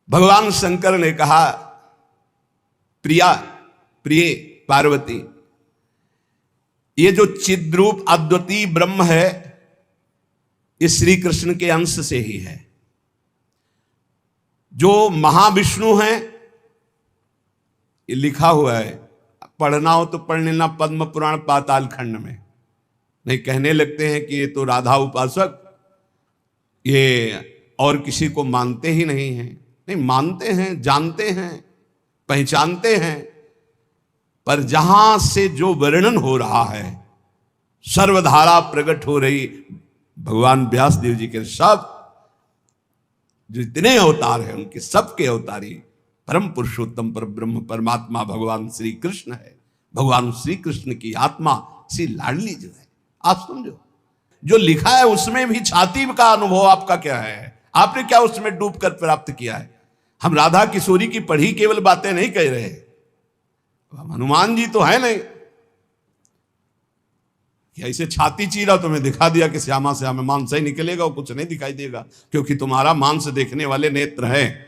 भगवान शंकर ने कहा, प्रिया प्रिय पार्वती, ये जो चिद्रूप अद्वितीय ब्रह्म है ये श्री कृष्ण के अंश से ही है। जो महाविष्णु हैं ये लिखा हुआ है, पढ़ना हो तो पढ़ लेना पद्म पुराण पाताल खंड में। नहीं कहने लगते हैं कि ये तो राधा उपासक ये और किसी को मानते ही नहीं हैं। नहीं, मानते हैं, जानते हैं, पहचानते हैं, पर जहां से जो वर्णन हो रहा है, सर्वधारा प्रकट हो रही, भगवान व्यास देव जी के सब जितने अवतार हैं उनके सबके अवतारी परम पुरुषोत्तम पर ब्रह्म परमात्मा भगवान श्री कृष्ण है। भगवान श्री कृष्ण की आत्मा श्री लाडली जो है, आप समझो, जो लिखा है उसमें भी छाती का अनुभव आपका क्या है, आपने क्या उसमें डूबकर प्राप्त किया है। हम राधा किशोरी की पढ़ी केवल बातें नहीं कह रहे, हम हनुमान जी तो है नहीं कि ऐसे छाती चीरा तुम्हें दिखा दिया कि श्यामा श्यामा मांस ही निकलेगा और कुछ नहीं दिखाई देगा, क्योंकि तुम्हारा मांस देखने वाले नेत्र हैं।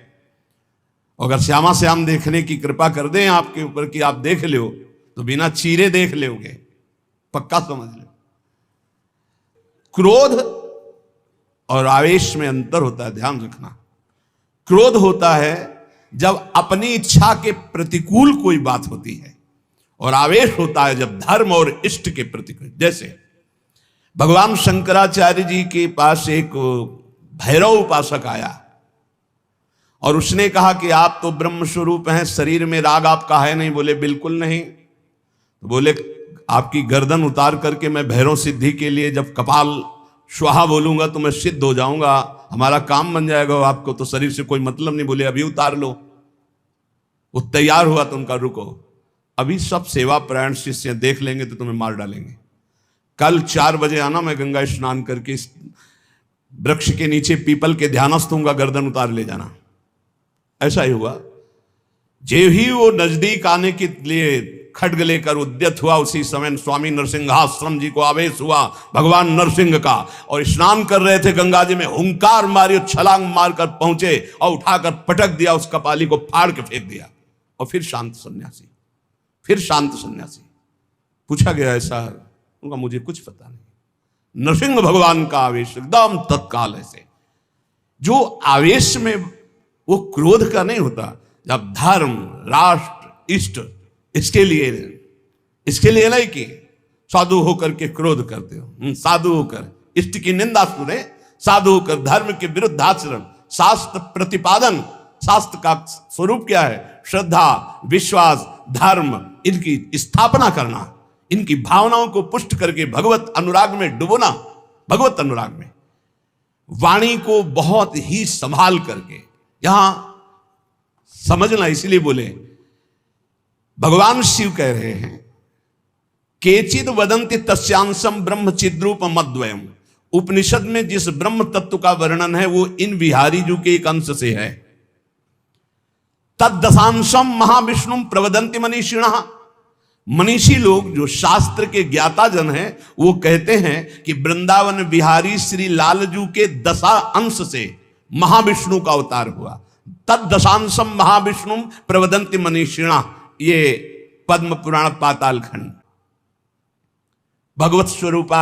अगर श्यामा श्याम देखने की कृपा कर दें आपके ऊपर कि आप देख लो तो बिना चीरे देख लोगे, पक्का समझ लो। क्रोध और आवेश में अंतर होता है, ध्यान रखना। क्रोध होता है जब अपनी इच्छा के प्रतिकूल कोई बात होती है, और आवेश होता है जब धर्म और इष्ट के प्रतिकूल। जैसे भगवान शंकराचार्य जी के पास एक भैरव उपासक आया और उसने कहा कि आप तो ब्रह्म स्वरूप हैं, शरीर में राग आपका है नहीं। बोले बिल्कुल नहीं। तो बोले आपकी गर्दन उतार करके मैं भैरव सिद्धि के लिए जब कपाल स्वाहा बोलूंगा तो मैं सिद्ध हो जाऊंगा, हमारा काम बन जाएगा, आपको तो शरीर से कोई मतलब नहीं। बोले अभी उतार लो। वो तैयार हुआ तो उनका रुको, अभी सब सेवा प्राण शिष्य देख लेंगे तो तुम्हें मार डालेंगे। कल 4 बजे आना, मैं गंगा स्नान करके इस वृक्ष के नीचे पीपल के ध्यानस्थ हूंगा, गर्दन उतार ले जाना। ऐसा ही हुआ। जे ही वो नजदीक आने के लिए खड्ग लेकर उद्यत हुआ, उसी समय स्वामी नरसिंहाश्रम जी को आवेश हुआ भगवान नरसिंह का, और स्नान कर रहे थे गंगा जी में, हुंकार मारी, छलांग मारकर पहुंचे और उठाकर पटक दिया, उस कपाली को फाड़ के फेंक दिया। और फिर शांत सन्यासी, फिर शांत सन्यासी। पूछा गया ऐसा, उनका मुझे कुछ पता नहीं। नरसिंह भगवान का आवेश एकदम तत्काल ऐसे, जो आवेश में वो क्रोध का नहीं होता। जब धर्म, राष्ट्र, इष्ट, इसके लिए नहीं कि साधु होकर के क्रोध करते हो, साधु होकर इष्ट की निंदा सुने, साधु होकर धर्म के विरुद्ध आचरण, शास्त्र प्रतिपादन। शास्त्र का स्वरूप क्या है? श्रद्धा, विश्वास, धर्म, इनकी स्थापना करना, इनकी भावनाओं को पुष्ट करके भगवत अनुराग में डुबोना। भगवत अनुराग में वाणी को बहुत ही संभाल करके, यहां समझना, इसलिए बोले भगवान शिव कह रहे हैं, केचिद वदंति तस्यांशम ब्रह्म चिद्रूप मद्वयम। उपनिषद में जिस ब्रह्म तत्व का वर्णन है वो इन बिहारी जी के एक अंश से है। तद्दशांशम महाविष्णु प्रवदंति मनीषिणः। मनीषी लोग जो शास्त्र के ज्ञाता जन हैं वो कहते हैं कि वृंदावन बिहारी श्री लालजू के 10 अंश से महाविष्णु का अवतार हुआ। तद्दशांशम महाविष्णु प्रवदंति मनीषिणः, ये पद्म पुराण पाताल खंड। भगवत स्वरूपा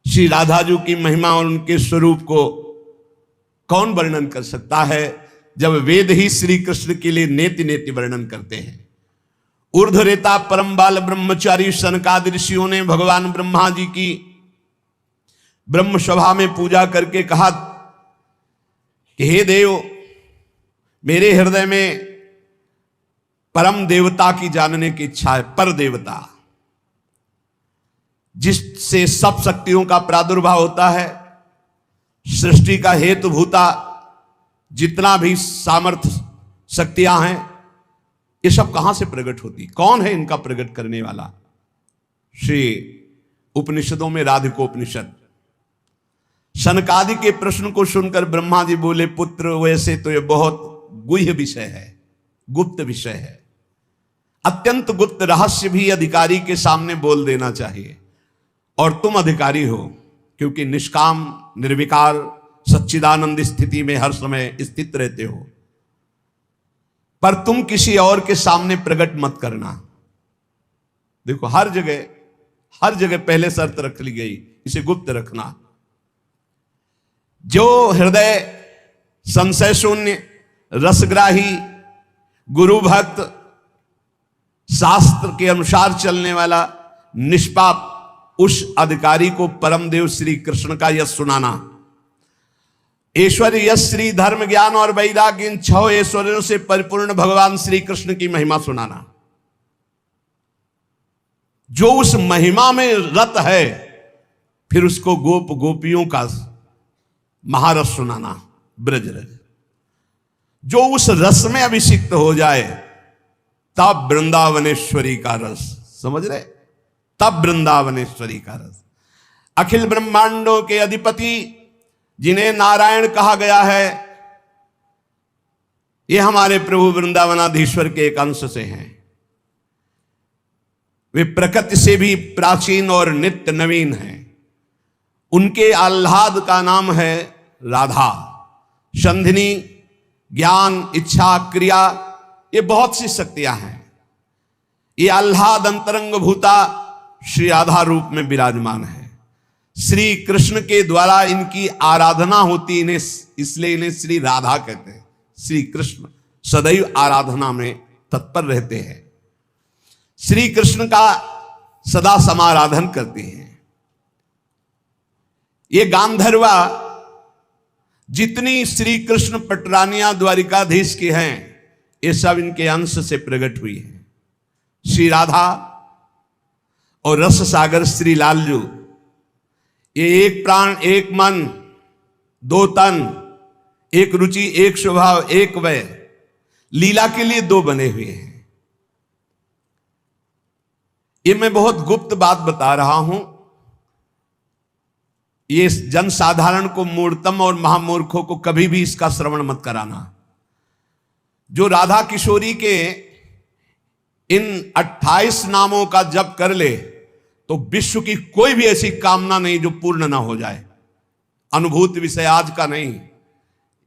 श्री राधा जी की महिमा और उनके स्वरूप को कौन वर्णन कर सकता है, जब वेद ही श्री कृष्ण के लिए नेति नेति वर्णन करते हैं। ऊर्ध्वरेता परम बाल ब्रह्मचारी सनकादि ऋषियों ने भगवान ब्रह्मा जी की ब्रह्म सभा में पूजा करके कहा कि हे देव, मेरे हृदय में परम देवता की जानने की इच्छा है। पर देवता जिससे सब शक्तियों का प्रादुर्भाव होता है, सृष्टि का हेतु भूता जितना भी सामर्थ्य शक्तियां हैं, ये सब कहां से प्रकट होती? कौन है इनका प्रकट करने वाला? श्री उपनिषदों में राधिकोपनिषद। सनकादि के प्रश्न को सुनकर ब्रह्मा जी बोले, पुत्र वैसे तो ये बहुत गुह्य विषय है, गुप्त विषय है, अत्यंत गुप्त रहस्य भी अधिकारी के सामने बोल देना चाहिए। और तुम अधिकारी हो, क्योंकि निष्काम निर्विकार सच्चिदानंद स्थिति में हर समय स्थित रहते हो। पर तुम किसी और के सामने प्रकट मत करना। देखो हर जगह पहले शर्त रख ली गई, इसे गुप्त रखना। जो हृदय संशय शून्य, रसग्राही, गुरु भक्त, शास्त्र के अनुसार चलने वाला, निष्पाप, उस अधिकारी को परम देव श्री कृष्ण का यश सुनाना। ऐश्वर्य, यश, श्री, धर्म, ज्ञान और वैराग्य, इन 6 ऐश्वर्यों से परिपूर्ण भगवान श्री कृष्ण की महिमा सुनाना। जो उस महिमा में रत है, फिर उसको गोप गोपियों का महारस सुनाना, ब्रज रज। जो उस रस में अभिषिक्त हो जाए, तब वृंदावनेश्वरी का रस, समझ रहे, तब वृंदावनेश्वरी का रस। अखिल ब्रह्मांडों के अधिपति जिन्हें नारायण कहा गया है, ये हमारे प्रभु वृंदावनाधीश्वर के एक अंश से हैं। वे प्रकृति से भी प्राचीन और नित्य नवीन हैं। उनके आह्लाद का नाम है राधा। संधिनी, ज्ञान, इच्छा, क्रिया, ये बहुत सी शक्तियां हैं। ये आह्लाद अंतरंग भूता श्री राधा रूप में विराजमान है। श्री कृष्ण के द्वारा इनकी आराधना होती, इन्हें इसलिए इन्हें श्री राधा कहते हैं। श्री कृष्ण सदैव आराधना में तत्पर रहते हैं, श्री कृष्ण का सदा समाराधन करते हैं। ये गांधर्वा जितनी श्री कृष्ण पटरानिया द्वारिकाधीश के हैं, ये सब इनके अंश से प्रकट हुई हैं। श्री राधा और रस सागर श्री लालजू, ये एक प्राण, एक मन, 2 तन, एक रुचि, एक स्वभाव, एक वय, लीला के लिए 2 बने हुए हैं। ये मैं बहुत गुप्त बात बता रहा हूं। ये जनसाधारण को, मूर्तम और महामूर्खों को कभी भी इसका श्रवण मत कराना। जो राधा किशोरी के इन 28 नामों का जप कर ले, तो विश्व की कोई भी ऐसी कामना नहीं जो पूर्ण ना हो जाए। अनुभूति विषय आज का नहीं,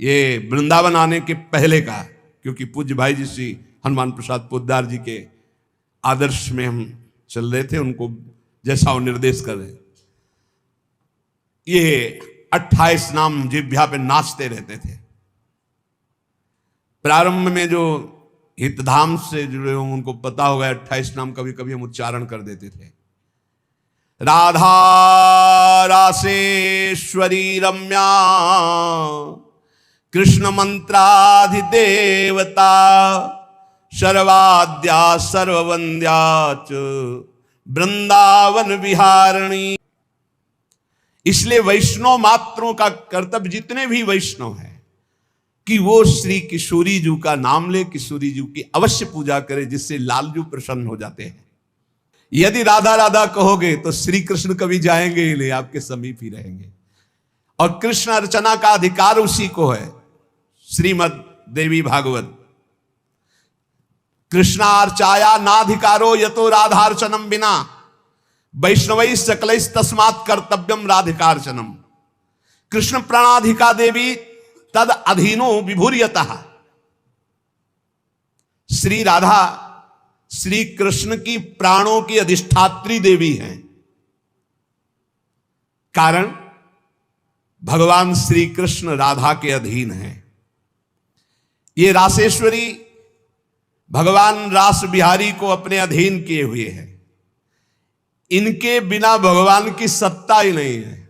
ये वृंदावन आने के पहले का, क्योंकि पूज्य भाई जी श्री हनुमान प्रसाद पोद्दार जी के आदर्श में हम चल रहे थे, उनको जैसा वो निर्देश कर रहे। ये 28 नाम जिह्वा पे नाचते रहते थे। प्रारंभ में जो हितधाम से जुड़े हों उनको पता होगा, 28 नाम कभी कभी हम उच्चारण कर देते थे। राधा रासेश्वरी रम्या, कृष्ण मंत्राधिदेवता, सर्वाद्या सर्ववंद्या च वृंदावन विहारिणी। इसलिए वैष्णव मात्रों का कर्तव्य, जितने भी वैष्णव हैं, कि वो श्री किशोरी जी का नाम ले, किशोरी जी की अवश्य पूजा करे, जिससे लालजू प्रसन्न हो जाते हैं। यदि राधा राधा कहोगे तो श्री कृष्ण कभी जाएंगे ही नहीं, आपके समीप ही रहेंगे। और कृष्ण अर्चना का अधिकार उसी को है। श्रीमद देवी भागवत, कृष्णार्चाया नाधिकारो यतो राधार्चनम बिना, वैष्णवै सकलैस् तस्मात् कर्तव्यम राधिकार्चनम। कृष्ण प्राणाधिका देवी तद अधीनो विभूर्यतः। श्री राधा श्री कृष्ण की प्राणों की अधिष्ठात्री देवी हैं। कारण भगवान श्री कृष्ण राधा के अधीन हैं। ये रासेश्वरी भगवान रास बिहारी को अपने अधीन किए हुए हैं। इनके बिना भगवान की सत्ता ही नहीं है।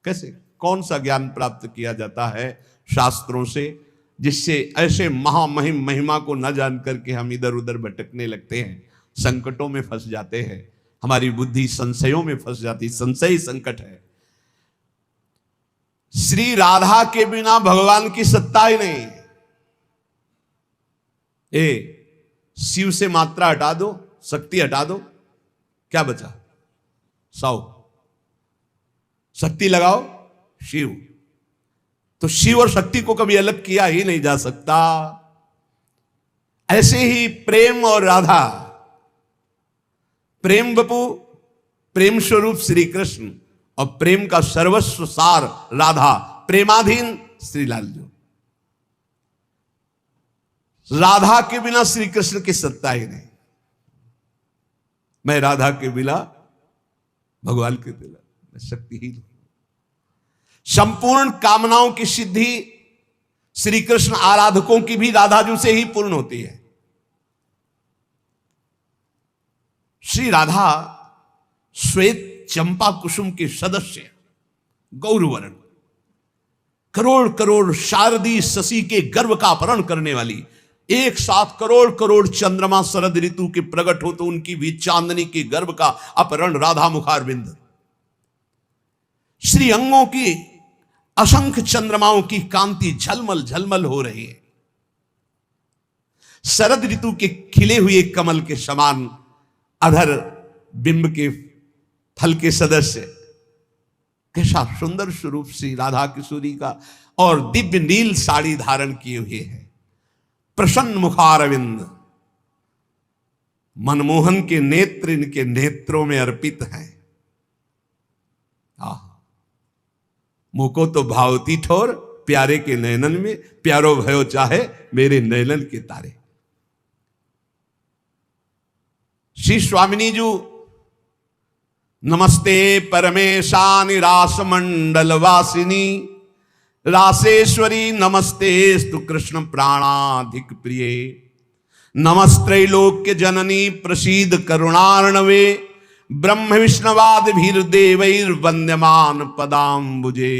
कैसे, कौन सा ज्ञान प्राप्त किया जाता है शास्त्रों से, जिससे ऐसे महामहिम महिमा को न जान करके हम इधर उधर भटकने लगते हैं, संकटों में फंस जाते हैं, हमारी बुद्धि संशयों में फंस जाती। संशय ही संकट है। श्री राधा के बिना भगवान की सत्ता ही नहीं। शिव से मात्रा हटा दो, शक्ति हटा दो, क्या बचा? 100। शक्ति लगाओ शिव। तो शिव और शक्ति को कभी अलग किया ही नहीं जा सकता। ऐसे ही प्रेम और राधा, प्रेम बपू, प्रेम स्वरूप श्री कृष्ण, और प्रेम का सर्वस्व सार राधा, प्रेमाधीन श्री लालजू। राधा के बिना श्री कृष्ण की सत्ता ही नहीं। मैं राधा के बिना भगवान के बिना मैं शक्तिहीन हूं। संपूर्ण कामनाओं की सिद्धि श्री कृष्ण आराधकों की भी राधा जी से ही पूर्ण होती है। श्री राधा श्वेत चंपा कुसुम के सदस्य, गौरवर्ण, करोड़ करोड़ शारदी शशि के गर्भ का अपहरण करने वाली, एक साथ करोड़ करोड़ चंद्रमा शरद ऋतु के प्रकट हो तो उनकी भी चांदनी के गर्भ का अपहरण राधा मुखारविंद। श्री अंगों की असंख्य चंद्रमाओं की कांति झलमल झलमल हो रही है। शरद ऋतु के खिले हुए कमल के समान अधर बिंब के फल के सदस्य, कैसा सुंदर स्वरूप श्री राधा किशोरी का, और दिव्य नील साड़ी धारण किए हुए है। प्रसन्न मुखारविंद, मनमोहन के नेत्र इनके नेत्रों में अर्पित हैं। मुको तो भावती ठोर प्यारे के नयनन में, प्यारो भयो चाहे मेरे नयनन के तारे। श्री स्वामिनी जी नमस्ते परमेशानि रास मंडल वासिनी, रासेश्वरी नमस्ते स्तु कृष्ण प्राणाधिक प्रिय, नमस्त्रैलोक्य जननी प्रसीद करुणार्णवे, ब्रह्म विष्णवाद भीर देवैर वंद्यमान पदाम्बुजे,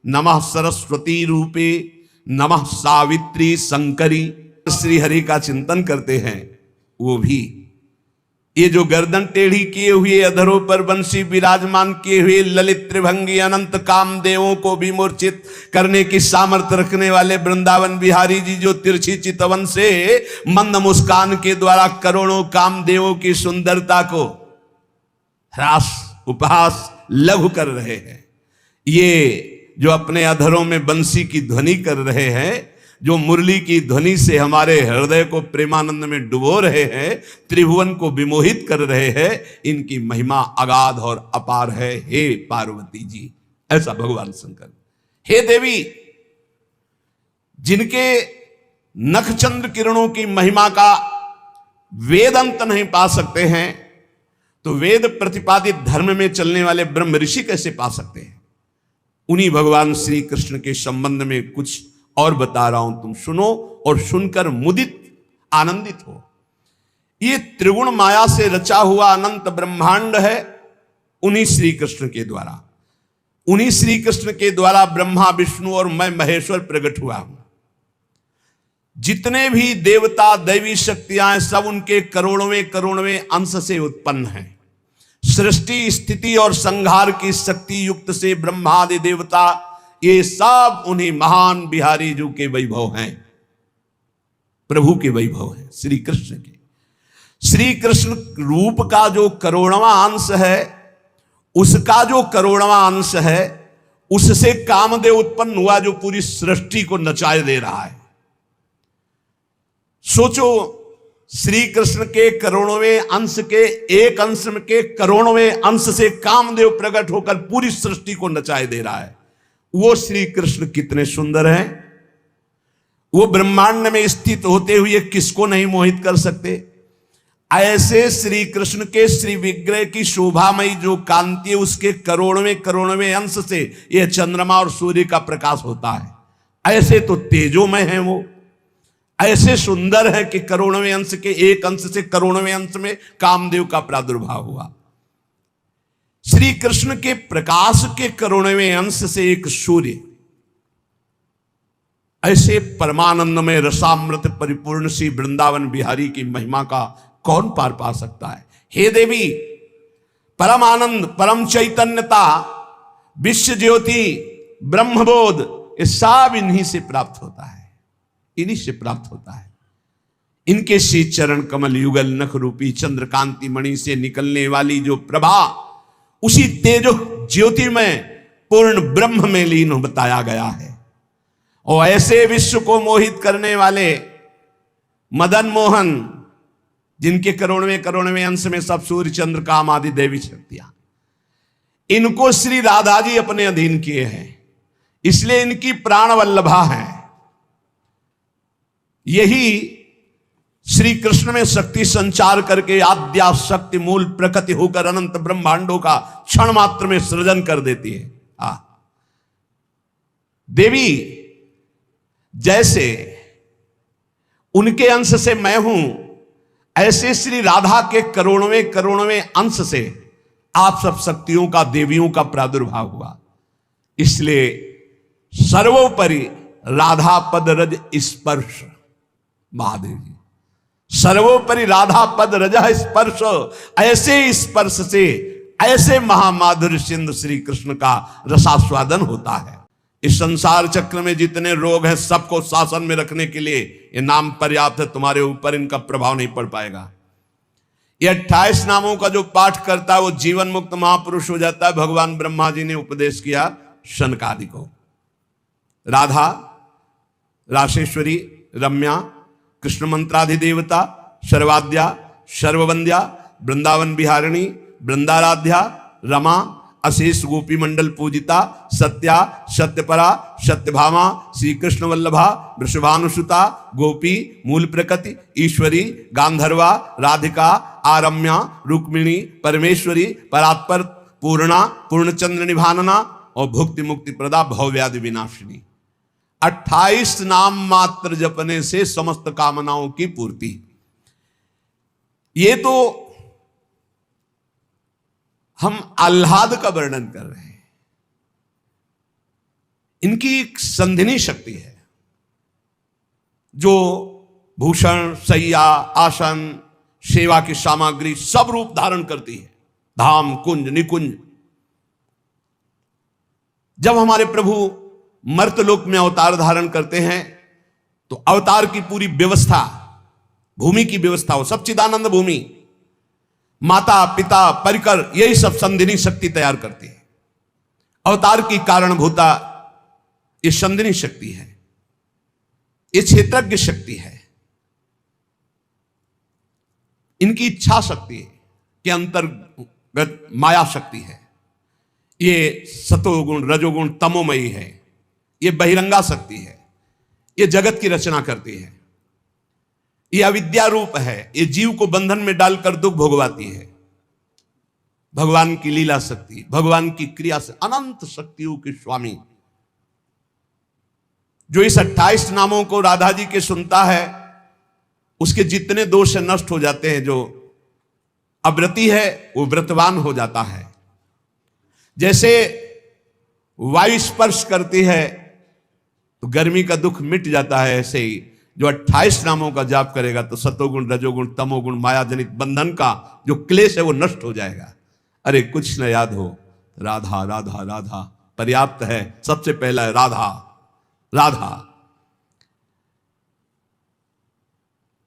नमः सरस्वती रूपे नमः सावित्री शंकरी। श्री हरि का चिंतन करते हैं वो भी ये जो गर्दन टेढ़ी किए हुए, अधरों पर बंसी विराजमान किए हुए, ललित त्रिभंगी अनंत कामदेवों को भी मूर्छित करने की सामर्थ्य रखने वाले वृंदावन बिहारी जी, जो तिरछी चितवन से मंद मुस्कान के द्वारा करोड़ों कामदेवों की सुंदरता को ह्रास उपहास लघु कर रहे हैं, ये जो अपने अधरों में बंसी की ध्वनि कर रहे हैं, जो मुरली की ध्वनि से हमारे हृदय को प्रेमानंद में डुबो रहे हैं, त्रिभुवन को विमोहित कर रहे हैं, इनकी महिमा अगाध और अपार है। हे पार्वती जी, ऐसा भगवान शंकर। हे देवी, जिनके नखचंद्र किरणों की महिमा का वेद अंत नहीं पा सकते हैं, तो वेद प्रतिपादित धर्म में चलने वाले ब्रह्म ऋषि कैसे पा सकते हैं। उन्हीं भगवान श्री कृष्ण के संबंध में कुछ और बता रहा हूं, तुम सुनो और सुनकर मुदित आनंदित हो। ये त्रिगुण माया से रचा हुआ अनंत ब्रह्मांड है उन्हीं श्री कृष्ण के द्वारा। उन्हीं श्री कृष्ण के द्वारा ब्रह्मा विष्णु और मैं महेश्वर प्रकट हुआ हूं। जितने भी देवता दैवी शक्तियां सब उनके करोड़वें करोड़वें अंश से उत्पन्न हैं। सृष्टि स्थिति और संहार की शक्ति युक्त से ब्रह्मादि देवता, ये सब उन्हीं महान बिहारी जी के वैभव हैं, प्रभु के वैभव हैं, श्री कृष्ण के। श्री कृष्ण रूप का जो करोड़वां अंश है, उसका जो करोड़वां अंश है, उससे कामदेव उत्पन्न हुआ जो पूरी सृष्टि को नचाए दे रहा है। सोचो, श्री कृष्ण के करोड़वें अंश के एक अंश के करोड़वें अंश से कामदेव प्रकट होकर पूरी सृष्टि को नचाए दे रहा है। वो श्री कृष्ण कितने सुंदर हैं। वो ब्रह्मांड में स्थित होते हुए किसको नहीं मोहित कर सकते। ऐसे श्री कृष्ण के श्री विग्रह की शोभामयी जो कांति है, उसके करोड़वें करोड़वें अंश से यह चंद्रमा और सूर्य का प्रकाश होता है। ऐसे तो तेजोमय है वो, ऐसे सुंदर है कि करोड़वें अंश के एक अंश से करोड़वें अंश में कामदेव का प्रादुर्भाव हुआ। श्री कृष्ण के प्रकाश के करोड़वें अंश से एक सूर्य, ऐसे परमानंद में रसामृत परिपूर्ण श्री वृंदावन बिहारी की महिमा का कौन पार पा सकता है। हे देवी, परम आनंद, परम चैतन्यता, विश्व ज्योति, ब्रह्मबोध, ये सब इन्हीं से प्राप्त होता है, इन्हीं से प्राप्त होता है। इनके श्री चरण कमल युगल नख रूपी चंद्रकांति मणि से निकलने वाली जो प्रभा, उसी तेजो ज्योति में पूर्ण ब्रह्म में लीन बताया गया है। और ऐसे विश्व को मोहित करने वाले मदन मोहन, जिनके करोड़वें करोड़वें अंश में सब सूर्य चंद्र काम आदि देवी शक्तियां, इनको श्री राधा जी अपने अधीन किए हैं, इसलिए इनकी प्राण वल्लभा है। यही श्री कृष्ण में शक्ति संचार करके आद्या शक्ति मूल प्रकृति होकर अनंत ब्रह्मांडों का क्षण मात्र में सृजन कर देती है। देवी जैसे उनके अंश से मैं हूं, ऐसे श्री राधा के करोड़वें अंश से आप सब शक्तियों का, देवियों का प्रादुर्भाव हुआ। इसलिए सर्वोपरि राधा पद रज स्पर्श, महादेव जी सर्वोपरि राधा पद रज स्पर्श, ऐसे स्पर्श से ऐसे महामाधुर्य सिंधु श्री कृष्ण का रसास्वादन होता है। इस संसार चक्र में जितने रोग हैं सबको शासन में रखने के लिए ये नाम पर्याप्त है, तुम्हारे ऊपर इनका प्रभाव नहीं पड़ पाएगा। ये 28 नामों का जो पाठ करता है वो जीवन मुक्त महापुरुष हो जाता है। भगवान ब्रह्मा जी ने उपदेश किया शनकादि को। राधा, राशेश्वरी, रम्या, कृष्ण मंत्राधिदेवता, सर्वाद्या, सर्ववंद्या, वृंदावन बिहारिणी, वृंदाराध्या, रमा, अशेष गोपी मंडल पूजिता, सत्या, सत्यपरा, सत्यभामा, श्री कृष्ण वल्लभा, वृषभानुसुता, गोपी, मूल प्रकृति, ईश्वरी, गांधर्वा, राधिका, आरम्या, रुक्मिणी, परमेश्वरी, परात्पर, पूर्णा, पूर्णचंद्र निभानना और भुक्ति मुक्ति प्रदा, भवव्याधि विनाशिनी। 28 नाम मात्र जपने से समस्त कामनाओं की पूर्ति। ये तो हम आह्लाद का वर्णन कर रहे हैं। इनकी एक संधिनी शक्ति है जो भूषण, शैया, आसन, सेवा की सामग्री सब रूप धारण करती है। धाम, कुंज, निकुंज। जब हमारे प्रभु मर्तलोक में अवतार धारण करते हैं तो अवतार की पूरी व्यवस्था, भूमि की व्यवस्था हो, सच्चिदानंद भूमि, माता पिता परिकर, यही सब संधिनी शक्ति तैयार करती है। अवतार की कारणभूता ये संधिनी शक्ति है, ये क्षेत्रज्ञ शक्ति है। इनकी इच्छा शक्ति के अंतर्गत माया शक्ति है। ये सतोगुण, रजोगुण, तमोमयी है। ये बहिरंगा शक्ति है। ये जगत की रचना करती है। ये अविद्या रूप है। ये जीव को बंधन में डालकर दुख भोगवाती है। भगवान की लीला शक्ति, भगवान की क्रिया से अनंत शक्तियों के स्वामी, जो इस 28 नामों को राधा जी के सुनता है उसके जितने दोष नष्ट हो जाते हैं। जो अव्रती है वो व्रतवान हो जाता है। जैसे वायु स्पर्श करती है तो गर्मी का दुख मिट जाता है, ऐसे ही जो 28 नामों का जाप करेगा तो सतोगुण, रजोगुण, तमोगुण, माया जनित बंधन का जो क्लेश है वो नष्ट हो जाएगा। अरे कुछ न याद हो, राधा राधा राधा पर्याप्त है। सबसे पहला है राधा राधा।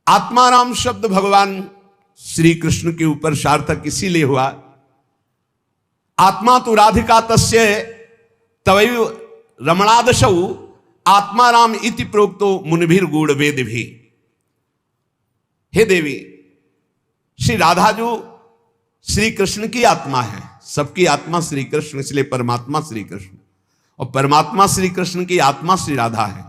आत्माराम शब्द भगवान श्री कृष्ण के ऊपर सार्थक इसीलिए हुआ, आत्मा तो राधिका तस्य तवैव रमणादशौ आत्माराम इति प्रोक्तो मुनिभिर गूढ़ वेद भी। हे देवी, श्री राधा जो श्री कृष्ण की आत्मा है, सबकी आत्मा श्री कृष्ण, इसलिए परमात्मा श्री कृष्ण, और परमात्मा श्री कृष्ण की आत्मा श्री राधा है।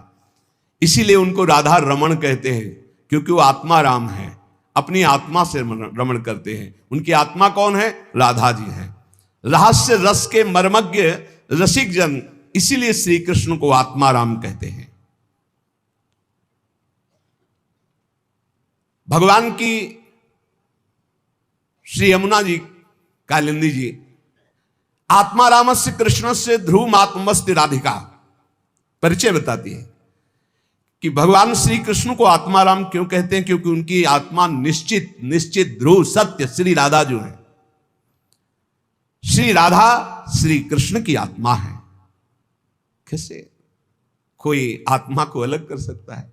इसीलिए उनको राधा रमण कहते हैं, क्योंकि वो आत्मा राम है, अपनी आत्मा से रमण करते हैं। उनकी आत्मा कौन है? राधा जी है। रहस्य रस के मर्मज्ञ रसिक जन, इसीलिए श्री कृष्ण को आत्मा राम कहते हैं। भगवान की श्री यमुना जी कालिंदी जी आत्मा रामस्य कृष्ण से ध्रुव आत्मस्ति राधिका परिचय बताती है कि भगवान श्री कृष्ण को आत्मा राम क्यों कहते हैं, क्योंकि उनकी आत्मा निश्चित ध्रुव सत्य श्री राधा जो है, श्री राधा श्री कृष्ण की आत्मा है। कैसे कोई आत्मा को अलग कर सकता है?